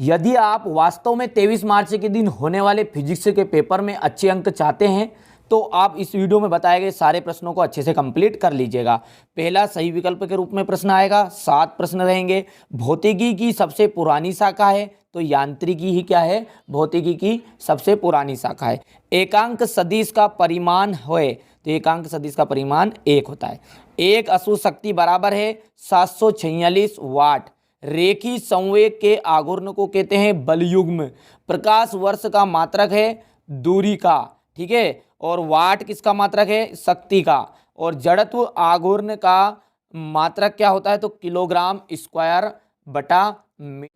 यदि आप वास्तव में 23 मार्च के दिन होने वाले फिजिक्स के पेपर में अच्छे अंक चाहते हैं तो आप इस वीडियो में बताए गए सारे प्रश्नों को अच्छे से कंप्लीट कर लीजिएगा। पहला सही विकल्प के रूप में प्रश्न आएगा, 7 प्रश्न रहेंगे। भौतिकी की सबसे पुरानी शाखा है तो यांत्रिकी ही क्या है, भौतिकी की सबसे पुरानी शाखा है। एकांक सदिश का परिमाण है तो एकांक सदिश का परिमाण 1 होता है। एक अशुद्ध शक्ति बराबर है 746 वाट। रेखी संवेग के आघूर्ण को कहते हैं बलयुग्म। प्रकाश वर्ष का मात्रक है दूरी का, ठीक है, और वाट किसका मात्रक है, शक्ति का। और जड़त्व आघूर्ण का मात्रक क्या होता है तो किलोग्राम स्क्वायर बटा मीटर।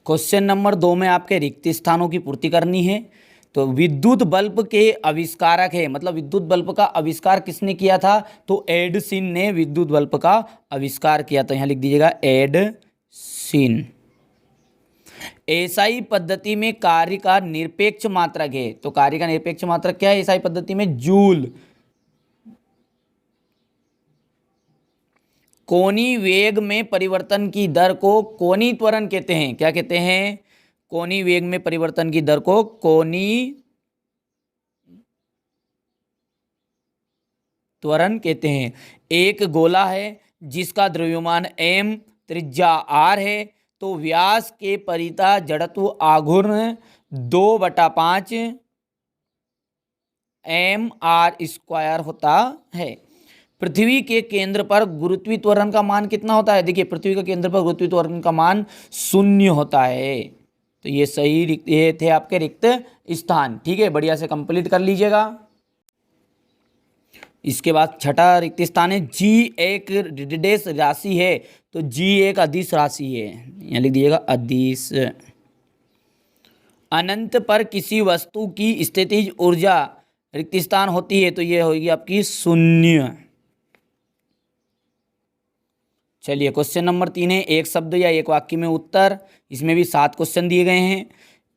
क्वेश्चन नंबर 2 में आपके रिक्त स्थानों की पूर्ति करनी है। तो विद्युत बल्ब के आविष्कारक है, मतलब विद्युत बल्ब का आविष्कार किसने किया था तो एडिसन ने विद्युत बल्ब का आविष्कार किया। तो यहाँ लिख दीजिएगा एडिसन। एसआई पद्धति में कार्य का निरपेक्ष मात्रक है तो कार्य का निरपेक्ष मात्रक क्या है एसआई पद्धति में, जूल। कोणीय वेग में परिवर्तन की दर को कोणीय त्वरण कहते हैं। क्या कहते हैं, कोणीय वेग में परिवर्तन की दर को कोणीय त्वरण कहते हैं। एक गोला है जिसका द्रव्यमान m, त्रिज्या r है तो व्यास के परितः जड़त्व आघूर्ण 2/5 mr² होता है। पृथ्वी के केंद्र पर गुरुत्वीय त्वरण का मान कितना होता है, देखिए पृथ्वी के केंद्र पर गुरुत्वीय त्वरण का मान 0 होता है। तो ये सही ये थे आपके रिक्त स्थान, ठीक है, बढ़िया से कंप्लीट कर लीजिएगा। इसके बाद छठा रिक्त स्थान है जी एक ऋणांश राशि है तो जी एक अदिश राशि है, यहाँ लिख दीजिएगा अदिश। अनंत पर किसी वस्तु की स्थितिज ऊर्जा रिक्त स्थान होती है तो ये होगी आपकी 0। चलिए क्वेश्चन नंबर 3 है एक शब्द या एक वाक्य में उत्तर। इसमें भी 7 क्वेश्चन दिए गए हैं।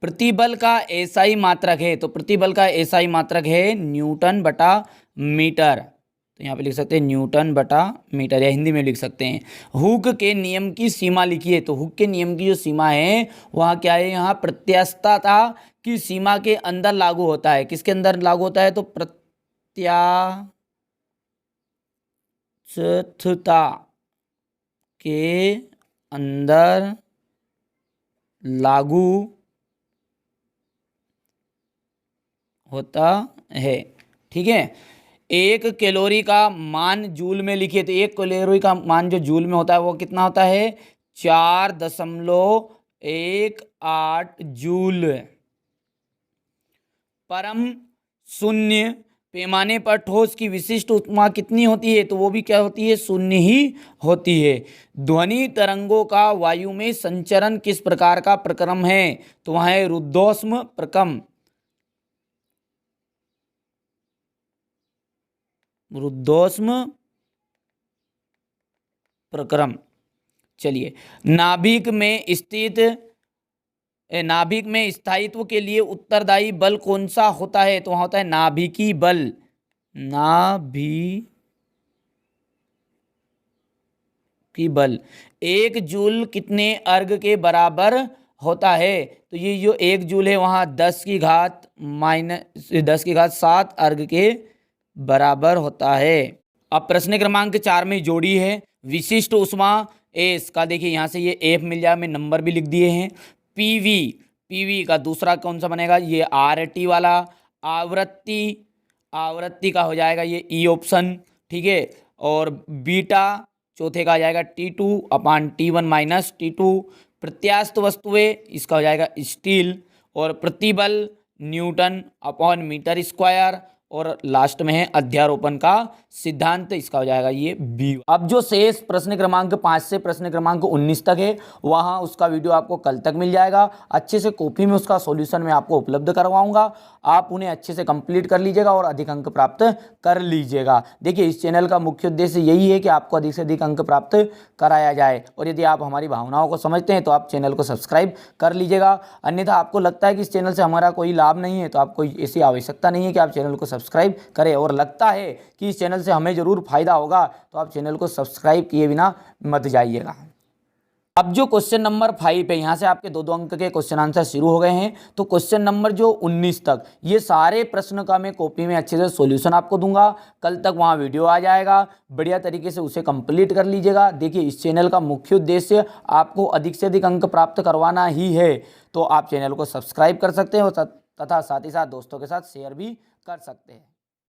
प्रतिबल का एसआई मात्रक है तो प्रतिबल का एसआई मात्रक है न्यूटन बटा मीटर। तो यहाँ पे लिख सकते हैं न्यूटन बटा मीटर, या हिंदी में लिख सकते हैं। हुक के नियम की सीमा लिखिए तो हुक के नियम की जो सीमा है वहाँ क्या है, यहाँ प्रत्यास्थता की सीमा के अंदर लागू होता है। किसके अंदर लागू होता है तो प्रत्यास्थता के अंदर लागू होता है, ठीक है। एक कैलोरी का मान जूल में लिखिए तो एक कैलोरी का मान जो जूल में होता है वो कितना होता है 4.18 जूल। परम शून्य पैमाने पर ठोस की विशिष्ट ऊष्मा कितनी होती है तो वो भी क्या होती है, 0 ही होती है। ध्वनि तरंगों का वायु में संचरण किस प्रकार का प्रक्रम है तो वहाँ है रुद्धोष्म प्रक्रम, रुद्धोष्म प्रक्रम। चलिए नाभिक में स्थायित्व के लिए उत्तरदायी बल कौन सा होता है तो वहां होता है नाभिकीय बल। नाभिकीय बल। 1 जूल कितने अर्ग के बराबर होता है तो ये जो 1 जूल है वहां 10⁻⁷ अर्ग के बराबर होता है। अब प्रश्न क्रमांक 4 में जोड़ी है विशिष्ट ऊष्मा एस का, देखिए यहाँ से ये एफ मिल जाए, मैं नंबर भी लिख दिए हैं। पीवी का दूसरा कौन सा बनेगा, ये आरटी वाला। आवृत्ति का हो जाएगा ये ई ऑप्शन, ठीक है। और बीटा चौथे का आ जाएगा T2/T1 - T2। प्रत्यास्थ वस्तुएं इसका हो जाएगा स्टील। और प्रतिबल N/मीटर²। और लास्ट में है अध्यारोपण का सिद्धांत, इसका हो जाएगा ये बी। अब जो शेष प्रश्न क्रमांक 5 से प्रश्न क्रमांक 19 तक है वहां उसका वीडियो आपको कल तक मिल जाएगा। अच्छे से कॉपी में उसका सॉल्यूशन मैं आपको उपलब्ध करवाऊंगा, आप उन्हें अच्छे से कंप्लीट कर लीजिएगा और अधिक अंक प्राप्त कर लीजिएगा। देखिए इस चैनल का मुख्य उद्देश्य यही है कि आपको अधिक से अधिक अंक प्राप्त कराया जाए, और यदि आप हमारी भावनाओं को समझते हैं तो आप चैनल को सब्सक्राइब कर लीजिएगा। अन्यथा आपको लगता है कि इस चैनल से हमारा कोई लाभ नहीं है तो आपको ऐसी आवश्यकता नहीं है कि आप चैनल को सब्सक्राइब करें, और लगता है कि इस चैनल से हमें ज़रूर फायदा होगा तो आप चैनल को सब्सक्राइब किए बिना मत जाइएगा। अब जो क्वेश्चन नंबर 5 है, यहाँ से आपके 2-2 अंक के क्वेश्चन आंसर शुरू हो गए हैं। तो क्वेश्चन नंबर जो 19 तक ये सारे प्रश्न का मैं कॉपी में अच्छे से सॉल्यूशन आपको दूंगा। कल तक वहाँ वीडियो आ जाएगा, बढ़िया तरीके से उसे कंप्लीट कर लीजिएगा। देखिए, इस चैनल का मुख्य उद्देश्य आपको अधिक से अधिक अंक प्राप्त करवाना ही है। तो आप चैनल को सब्सक्राइब कर सकते हैं तथा साथ ही साथ दोस्तों के साथ शेयर भी कर सकते हैं।